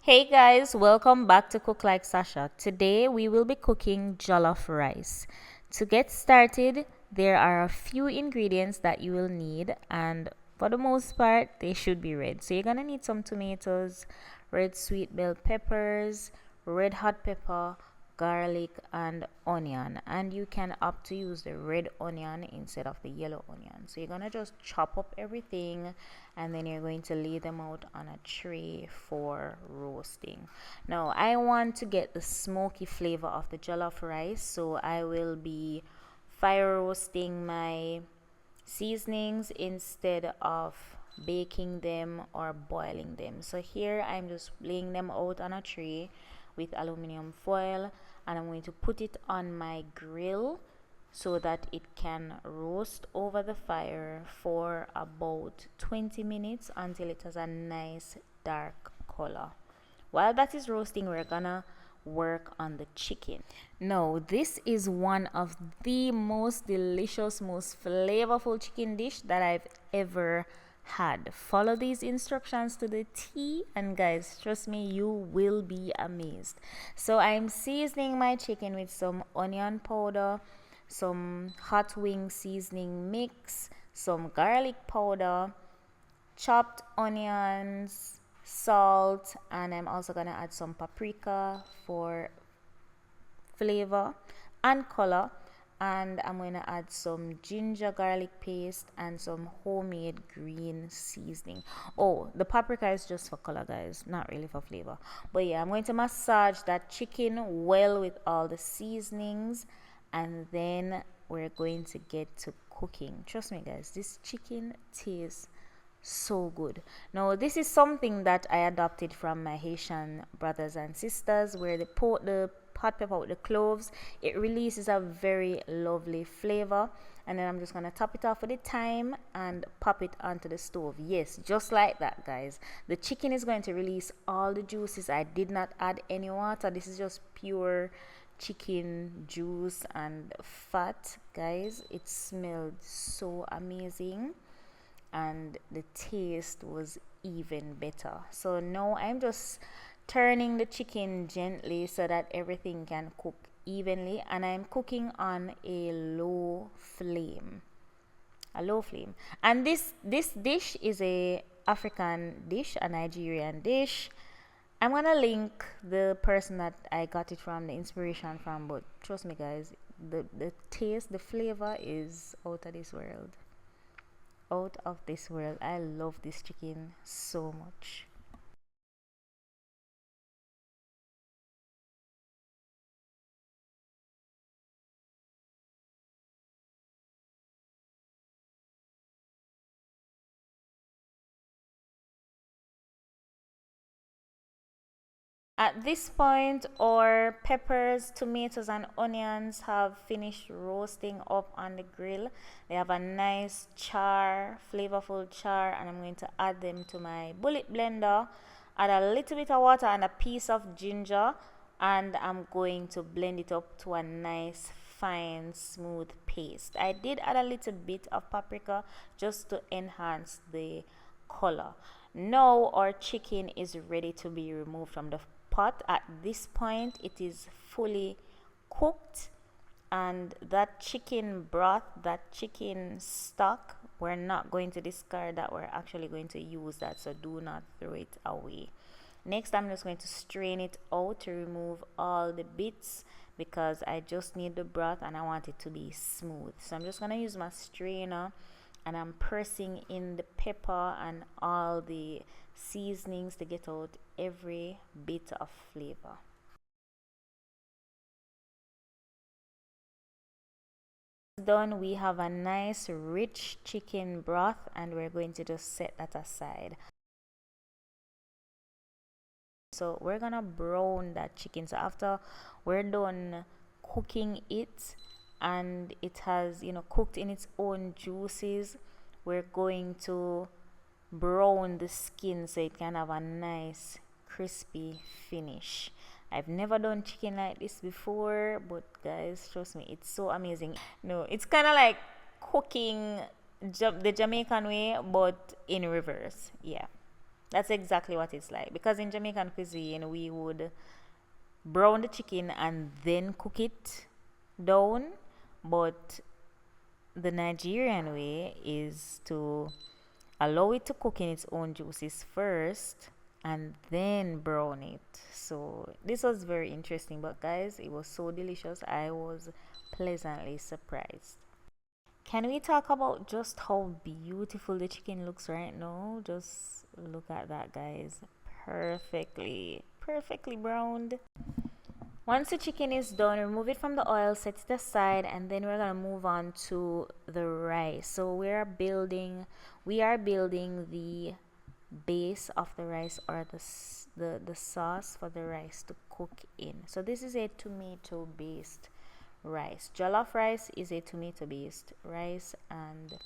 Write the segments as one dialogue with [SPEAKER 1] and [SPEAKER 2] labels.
[SPEAKER 1] Hey guys, welcome back to Cook Like Sasha. Today we will be cooking jollof rice. To get started, there are a few ingredients that you will need, and for the most part, they should be red. So you're gonna need some tomatoes, red sweet bell peppers, red hot pepper, garlic, and onion. And you can opt to use the red onion instead of the yellow onion. So you're gonna just chop up everything and then you're going to lay them out on a tray for roasting. Now I want to get the smoky flavor of the jollof rice, so I will be fire roasting my seasonings instead of baking them or boiling them. So here I'm just laying them out on a tray with aluminum foil, and I'm going to put it on my grill so that it can roast over the fire for about 20 minutes until it has a nice dark color. While that is roasting, we're gonna work on the chicken. Now, this is one of the most delicious, most flavorful chicken dish that I've ever had. Follow these instructions to the T, and guys, trust me, you will be amazed. So I'm seasoning my chicken with some onion powder, some hot wing seasoning mix, some garlic powder, chopped onions, salt, and I'm also gonna add some paprika for flavor and color, and I'm going to add some ginger garlic paste and some homemade green seasoning. Oh, the paprika is just for color, guys, not really for flavor. But yeah, I'm going to massage that chicken well with all the seasonings, and then we're going to get to cooking. Trust me, guys, this chicken tastes so good. Now this is something that I adopted from my Haitian brothers and sisters, where they put the hot pepper with the cloves. It releases a very lovely flavor, and then I'm just gonna top it off with the thyme and pop it onto the stove. Yes, just like that, guys. The chicken is going to release all the juices. I did not add any water. This is just pure chicken juice and fat, guys. It smelled so amazing and the taste was even better. So now I'm just turning the chicken gently so that everything can cook evenly, and I'm cooking on a low flame. And this dish is a African dish, a Nigerian dish. I'm gonna link the person that I got it from, the inspiration from, but trust me, guys, the taste, the flavor is out of this world. Out of this world. I love this chicken so much. At this point, our peppers, tomatoes, and onions have finished roasting up on the grill. They have a nice char, flavorful char, and I'm going to add them to my bullet blender. Add a little bit of water and a piece of ginger, and I'm going to blend it up to a nice, fine, smooth paste. I did add a little bit of paprika just to enhance the color. Now our chicken is ready to be removed from the pot. At this point, it is fully cooked, and that chicken broth, that chicken stock, we're not going to discard that. We're actually going to use that, so do not throw it away. Next, I'm just going to strain it out to remove all the bits, because I just need the broth and I want it to be smooth. So I'm just going to use my strainer, and I'm pressing in the pepper and all the seasonings to get out every bit of flavor. Done, we have a nice rich chicken broth, and we're going to just set that aside. So we're gonna brown that chicken. So after we're done cooking it and it has, cooked in its own juices, we're going to brown the skin so it can have a nice crispy finish. I've never done chicken like this before, but guys, trust me, it's so amazing. No, it's kind of like cooking the Jamaican way, but in reverse. Yeah. That's exactly what it's like. Because in Jamaican cuisine, we would brown the chicken and then cook it down. But the Nigerian way is to allow it to cook in its own juices first and then brown it. So this was very interesting, but guys, it was so delicious. I was pleasantly surprised. Can we talk about just how beautiful the chicken looks right now? Just look at that, guys. Perfectly browned. Once the chicken is done, remove it from the oil, set it aside, and then we're gonna move on to the rice. So we are building the base of the rice, or the sauce for the rice to cook in. So this is a tomato based rice. Jollof rice is a tomato based rice, and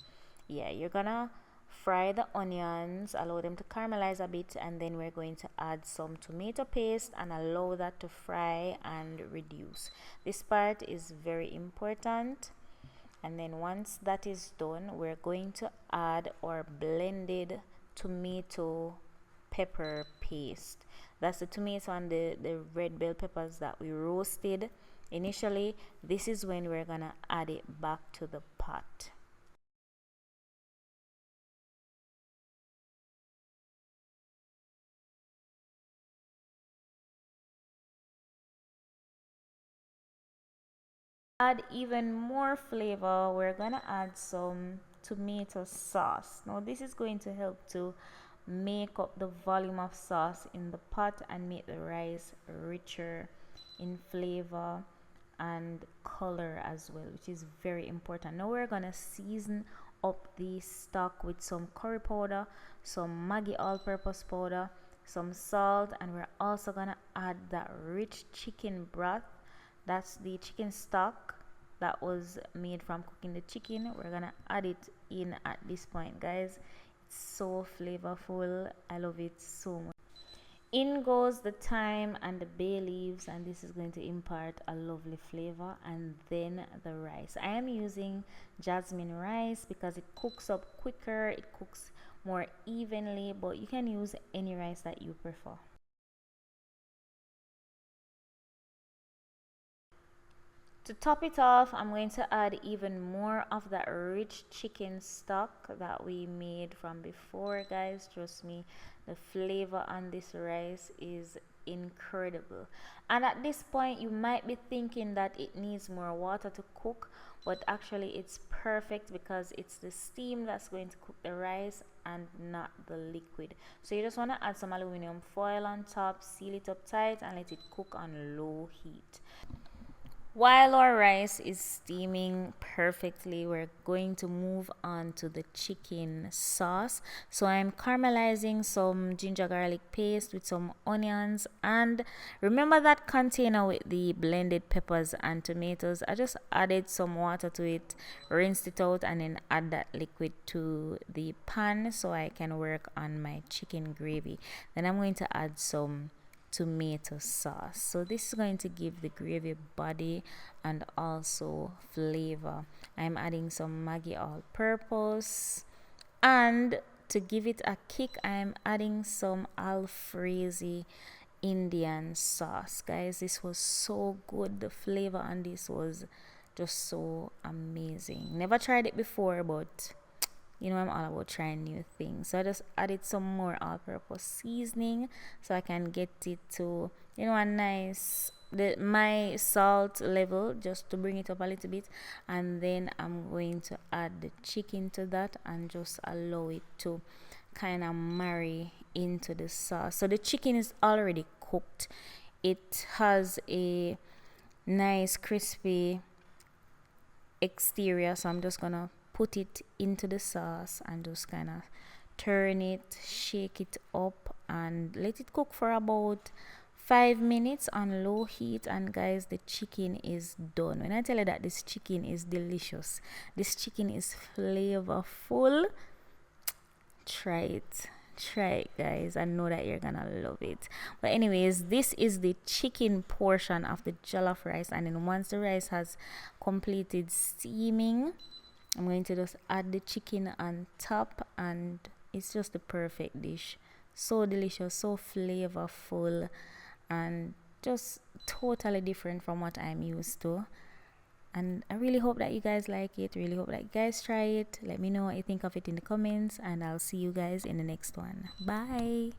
[SPEAKER 1] yeah, you're gonna fry the onions, allow them to caramelize a bit, and then we're going to add some tomato paste and allow that to fry and reduce. This part is very important. And then once that is done, we're going to add our blended tomato pepper paste. That's the tomato and the red bell peppers that we roasted initially. This is when we're gonna add it back to the pot. Add even more flavor, we're gonna add some tomato sauce. Now this is going to help to make up the volume of sauce in the pot and make the rice richer in flavor and color as well, which is very important. Now we're gonna season up the stock with some curry powder, some Maggi all-purpose powder, some salt, and we're also gonna add that rich chicken broth. That's the chicken stock that was made from cooking the chicken. We're gonna add it in at this point, guys. It's so flavorful. I love it so much. In goes the thyme and the bay leaves, and this is going to impart a lovely flavor. And then the rice. I am using jasmine rice because it cooks up quicker, it cooks more evenly, but you can use any rice that you prefer. To top it off, I'm going to add even more of that rich chicken stock that we made from before, guys. Trust me, the flavor on this rice is incredible. And at this point, you might be thinking that it needs more water to cook, but actually it's perfect because it's the steam that's going to cook the rice and not the liquid. So you just want to add some aluminum foil on top, seal it up tight, and let it cook on low heat. While our rice is steaming perfectly, we're going to move on to the chicken sauce. So I'm caramelizing some ginger garlic paste with some onions, and remember that container with the blended peppers and tomatoes. I just added some water to it, rinsed it out, and then add that liquid to the pan so I can work on my chicken gravy. Then I'm going to add some tomato sauce. So this is going to give the gravy body and also flavor. I'm adding some Maggi all-purpose, and to give it a kick, I'm adding some Alfrezy Indian sauce. Guys, this was so good. The flavor on this was just so amazing. Never tried it before, but you know I'm all about trying new things. So I just added some more all-purpose seasoning so I can get it to, you know, a nice my salt level, just to bring it up a little bit. And then I'm going to add the chicken to that and just allow it to kind of marry into the sauce. So the chicken is already cooked. It has a nice crispy exterior, so I'm just gonna put it into the sauce and just kind of turn it, shake it up, and let it cook for about 5 minutes on low heat. And guys, the chicken is done. When I tell you that this chicken is delicious, this chicken is flavorful, try it, guys. I know that you're gonna love it. But anyways, this is the chicken portion of the jollof rice, and then once the rice has completed steaming, I'm going to just add the chicken on top, and it's just the perfect dish. So delicious, so flavorful, and just totally different from what I'm used to. And I really hope that you guys like it. Really hope that you guys try it. Let me know what you think of it in the comments, and I'll see you guys in the next one. Bye.